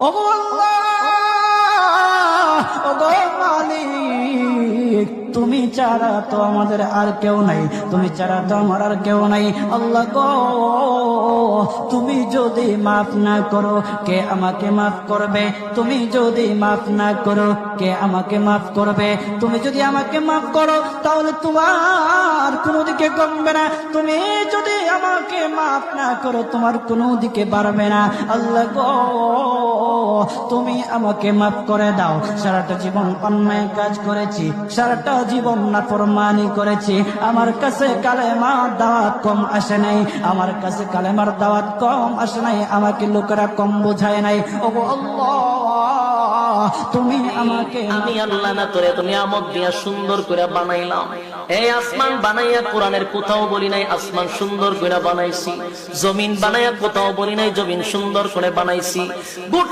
ওগো আল্লাহ, ওগো মালিক, তুমি ছাড়া তো আমাদের আর কেউ নাই, তুমি ছাড়া তো আমার আর কেউ নাই। আল্লাহ গো, তুমি যদি মাফ না করো কে আমাকে মাফ করবে? তুমি যদি মাফ না করো কে আমাকে মাফ করবে? তুমি যদি আমাকে মাফ করো তাহলে তোমার কোনো দিকে কমবে না, তুমি যদি আমাকে মাফ না করো তোমার কোনো দিকে বাড়বে না। আল্লাহ গো, তুমি আমাকে মাফ করে দাও। সারাটা জীবন অন্যায় কাজ করেছি, সারাটা জীবন নাফরমানি করেছি, আমার কাছে কালেমার দাওয়াত কম আসে নাই, আমার কাছে কালেমার দাওয়াত কম আসে নাই, আমাকে লোকেরা কম বোঝায় নাই। ওগো আল্লাহ, তুমি আমাকে, আমি আল্লাহ না তোরে তুমি আমদ দিয়া সুন্দর করে বানাইলাম। এই আসমান বানাইয়া কোরআনের কোথাও বলি নাই আসমান সুন্দর করে বানাইছি, জমিন বানাইয়া কোথাও বলি নাই জমিন সুন্দর করে বানাইছি।